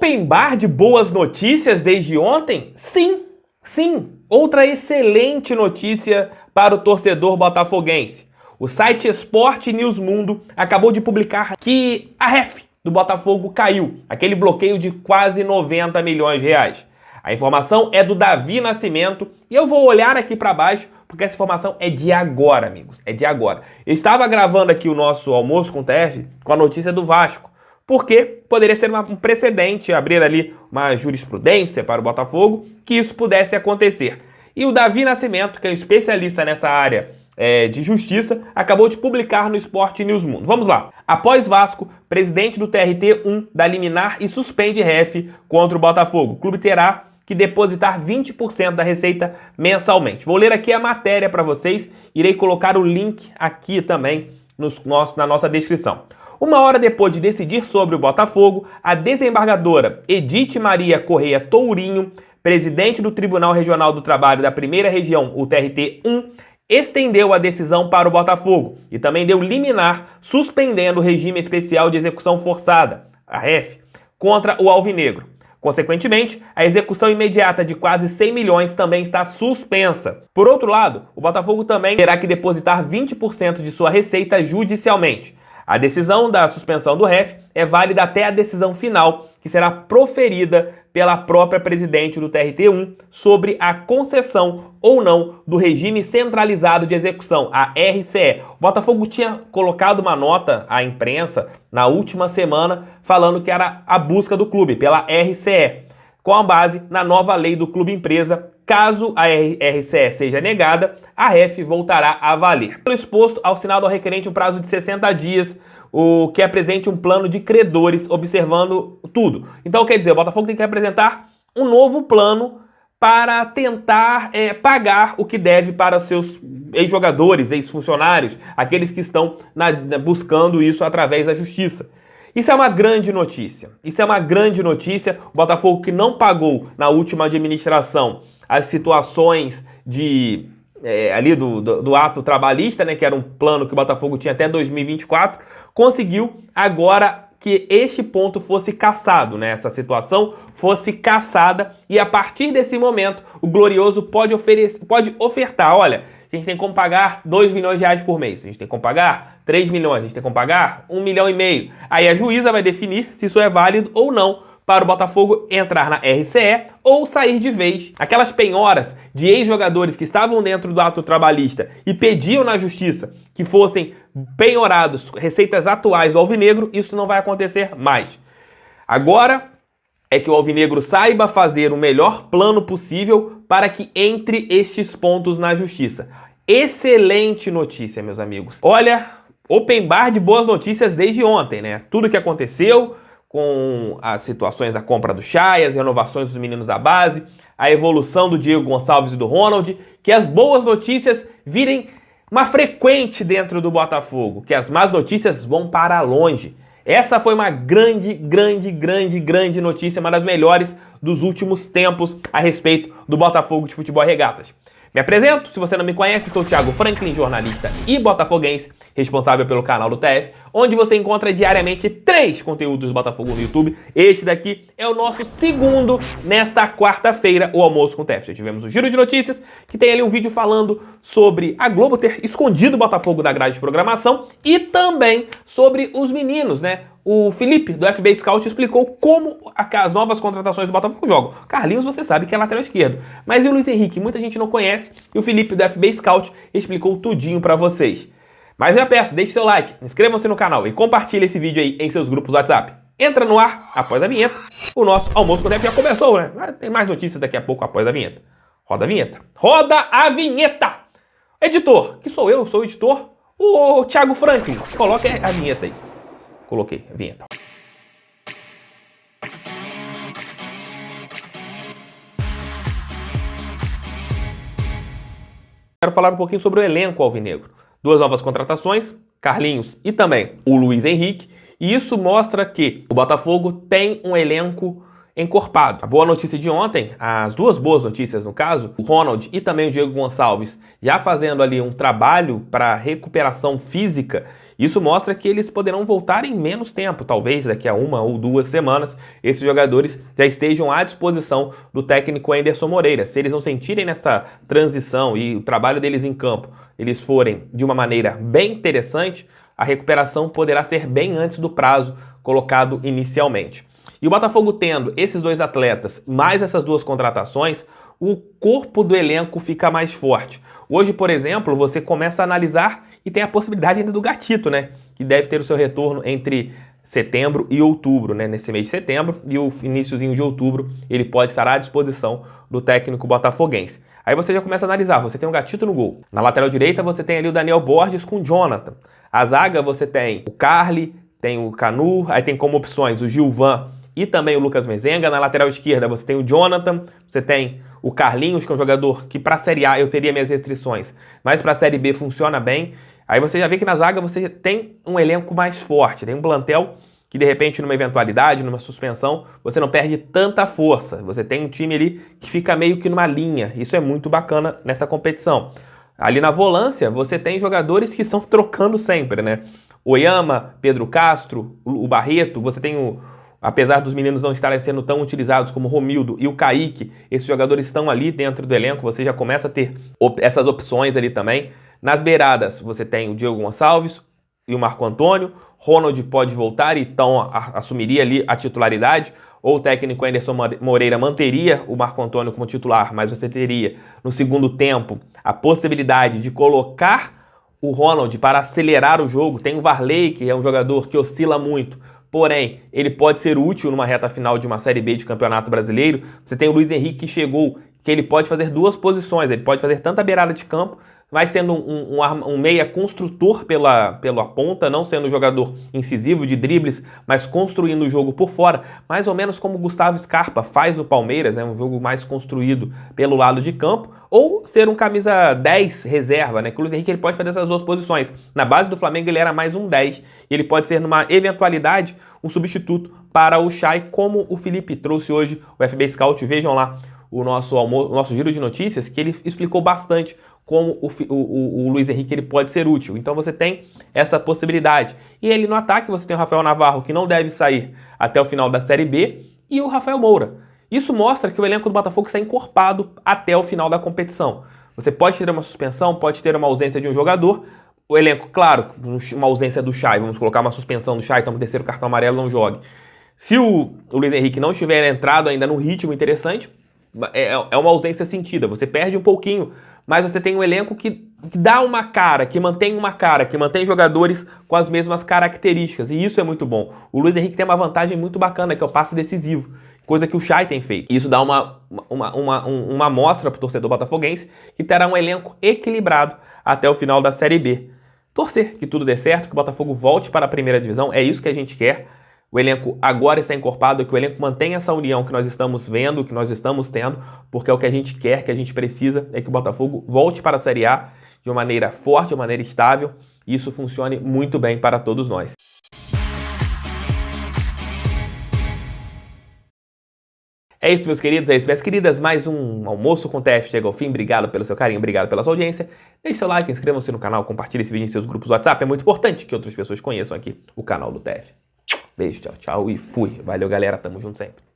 Open bar de boas notícias desde ontem? Sim, sim. Outra excelente notícia para o torcedor botafoguense. O site Esporte News Mundo acabou de publicar que a ref do Botafogo caiu. Aquele bloqueio de quase 90 milhões de reais. A informação é do Davi Nascimento e eu vou olhar aqui para baixo porque essa informação é de agora, amigos. É de agora. Eu estava gravando aqui o nosso almoço com o TF com a notícia do Vasco. Porque poderia ser um precedente, abrir ali uma jurisprudência para o Botafogo, que isso pudesse acontecer. E o Davi Nascimento, que é um especialista nessa área de justiça, acabou de publicar no Esporte News Mundo. Vamos lá. Após Vasco, presidente do TRT1 dá liminar e suspende ref contra o Botafogo. O clube terá que depositar 20% da receita mensalmente. Vou ler aqui a matéria para vocês, irei colocar o link aqui também na nossa descrição. Uma hora depois de decidir sobre o Botafogo, a desembargadora Edith Maria Correia Tourinho, presidente do Tribunal Regional do Trabalho da Primeira Região, o TRT1, estendeu a decisão para o Botafogo e também deu liminar suspendendo o regime especial de execução forçada, a REF, contra o Alvinegro. Consequentemente, a execução imediata de quase 100 milhões também está suspensa. Por outro lado, o Botafogo também terá que depositar 20% de sua receita judicialmente. A decisão da suspensão do ref é válida até a decisão final, que será proferida pela própria presidente do TRT1 sobre a concessão ou não do regime centralizado de execução, a RCE. O Botafogo tinha colocado uma nota à imprensa na última semana falando que era a busca do clube pela RCE, com base na nova lei do clube empresa. Caso a RCE seja negada, a REF voltará a valer. Pelo exposto, ao sinal do requerente um prazo de 60 dias, o que apresente um plano de credores observando tudo. Então, quer dizer, o Botafogo tem que apresentar um novo plano para tentar pagar o que deve para seus ex-jogadores, ex-funcionários, aqueles que estão buscando isso através da justiça. Isso é uma grande notícia. Isso é uma grande notícia. O Botafogo que não pagou na última administração as situações ali do ato trabalhista, né, que era um plano que o Botafogo tinha até 2024, conseguiu agora que este ponto fosse cassado, né, essa situação fosse cassada, e a partir desse momento o Glorioso pode ofertar, olha, a gente tem como pagar 2 milhões de reais por mês, a gente tem como pagar 3 milhões, a gente tem como pagar 1,5 milhão. Aí a juíza vai definir se isso é válido ou não para o Botafogo entrar na RCE ou sair de vez. Aquelas penhoras de ex-jogadores que estavam dentro do ato trabalhista e pediam na justiça que fossem penhorados receitas atuais do Alvinegro, isso não vai acontecer mais. Agora é que o Alvinegro saiba fazer o melhor plano possível para que entre estes pontos na justiça. Excelente notícia, meus amigos. Olha, open bar de boas notícias desde ontem, né? Tudo que aconteceu com as situações da compra do Chay, as renovações dos meninos da base, a evolução do Diego Gonçalves e do Ronald, que as boas notícias virem uma frequente dentro do Botafogo, que as más notícias vão para longe. Essa foi uma grande notícia, uma das melhores dos últimos tempos a respeito do Botafogo de Futebol e Regatas. Me apresento, se você não me conhece, sou o Thiago Franklin, jornalista e botafoguense, responsável pelo canal do TF, onde você encontra diariamente 3 conteúdos do Botafogo no YouTube. Este daqui é o nosso segundo nesta quarta-feira, o Almoço com o TF. Já tivemos o Giro de Notícias, que tem ali um vídeo falando sobre a Globo ter escondido o Botafogo da grade de programação e também sobre os meninos, né? O Felipe, do FB Scout, explicou como as novas contratações do Botafogo jogam. Carlinhos, você sabe que é lateral esquerdo. Mas e o Luiz Henrique? Muita gente não conhece. E o Felipe, do FB Scout, explicou tudinho pra vocês. Mas eu peço, deixe seu like, inscrevam-se no canal e compartilhe esse vídeo aí em seus grupos WhatsApp. Entra no ar, após a vinheta. O nosso Almoço com o TF já começou, né? Tem mais notícias daqui a pouco após a vinheta. Roda a vinheta. Roda a vinheta! Editor, que sou eu, sou o editor, o Thiago Franklin. Coloca a vinheta aí. Coloquei a vinheta. Quero falar um pouquinho sobre o elenco alvinegro. 2 novas contratações, Carlinhos e também o Luiz Henrique. E isso mostra que o Botafogo tem um elenco encorpado. A boa notícia de ontem, as duas boas notícias no caso, o Ronald e também o Diego Gonçalves já fazendo ali um trabalho para recuperação física, isso mostra que eles poderão voltar em menos tempo, talvez daqui a 1 ou 2 semanas, esses jogadores já estejam à disposição do técnico Anderson Moreira. Se eles não sentirem nessa transição e o trabalho deles em campo, eles forem de uma maneira bem interessante, a recuperação poderá ser bem antes do prazo colocado inicialmente. E o Botafogo tendo esses dois atletas, mais essas duas contratações, o corpo do elenco fica mais forte. Hoje, por exemplo, você começa a analisar e tem a possibilidade ainda do Gatito, né? Que deve ter o seu retorno entre setembro e outubro, né? Nesse mês de setembro e o iniciozinho de outubro, ele pode estar à disposição do técnico botafoguense. Aí você já começa a analisar, você tem o Gatito no gol. Na lateral direita você tem ali o Daniel Borges com o Jonathan. A zaga você tem o Carly, tem o Canu, aí tem como opções o Gilvan e também o Lucas Mezenga. Na lateral esquerda você tem o Jonathan, você tem o Carlinhos, que é um jogador que para a Série A eu teria minhas restrições, mas para a Série B funciona bem. Aí você já vê que na zaga você tem um elenco mais forte, tem um plantel que de repente numa eventualidade, numa suspensão, você não perde tanta força. Você tem um time ali que fica meio que numa linha. Isso é muito bacana nessa competição. Ali na volância você tem jogadores que estão trocando sempre, né? Oyama, Pedro Castro, o Barreto, você tem o... Apesar dos meninos não estarem sendo tão utilizados como o Romildo e o Kaique, esses jogadores estão ali dentro do elenco, você já começa a ter essas opções ali também. Nas beiradas, você tem o Diego Gonçalves e o Marco Antônio. Ronald pode voltar, então assumiria ali a titularidade, ou o técnico Anderson Moreira manteria o Marco Antônio como titular, mas você teria, no segundo tempo, a possibilidade de colocar o Ronald para acelerar o jogo. Tem o Varley, que é um jogador que oscila muito, porém, ele pode ser útil numa reta final de uma Série B de Campeonato Brasileiro. Você tem o Luiz Henrique que chegou, que ele pode fazer duas posições, ele pode fazer tanto a beirada de campo, vai sendo um meia construtor pela ponta, não sendo um jogador incisivo de dribles, mas construindo o jogo por fora, mais ou menos como o Gustavo Scarpa faz no Palmeiras, um jogo mais construído pelo lado de campo, ou ser um camisa 10 reserva, né? Que o Luiz Henrique ele pode fazer essas duas posições. Na base do Flamengo ele era mais um 10, e ele pode ser numa eventualidade um substituto para o Chay, como o Felipe trouxe hoje o FB Scout. Vejam lá o nosso giro de notícias, que ele explicou bastante como o Luiz Henrique ele pode ser útil. Então você tem essa possibilidade. E ele no ataque você tem o Rafael Navarro, que não deve sair até o final da Série B, e o Rafael Moura. Isso mostra que o elenco do Botafogo está encorpado até o final da competição. Você pode ter uma suspensão, pode ter uma ausência de um jogador. O elenco, claro, uma ausência do Chay, vamos colocar uma suspensão do Chay, então o terceiro cartão amarelo não jogue. Se o Luiz Henrique não estiver entrado ainda num ritmo interessante, é uma ausência sentida. Você perde um pouquinho, mas você tem um elenco que dá uma cara, que mantém jogadores com as mesmas características, e isso é muito bom. O Luiz Henrique tem uma vantagem muito bacana, que é o passe decisivo, coisa que o Chay tem feito. Isso dá uma amostra para o torcedor botafoguense, que terá um elenco equilibrado até o final da Série B. Torcer que tudo dê certo, que o Botafogo volte para a primeira divisão, é isso que a gente quer. O elenco agora está encorpado, que o elenco mantenha essa união que nós estamos vendo, que nós estamos tendo, porque é o que a gente quer, que a gente precisa, é que o Botafogo volte para a Série A de uma maneira forte, de uma maneira estável, e isso funcione muito bem para todos nós. É isso, meus queridos, é isso, minhas queridas. Mais um Almoço com TF chega ao fim. Obrigado pelo seu carinho, obrigado pela sua audiência. Deixe seu like, inscrevam-se no canal, compartilhe esse vídeo em seus grupos do WhatsApp. É muito importante que outras pessoas conheçam aqui o canal do TF. Beijo, tchau, tchau e fui. Valeu, galera. Tamo junto sempre.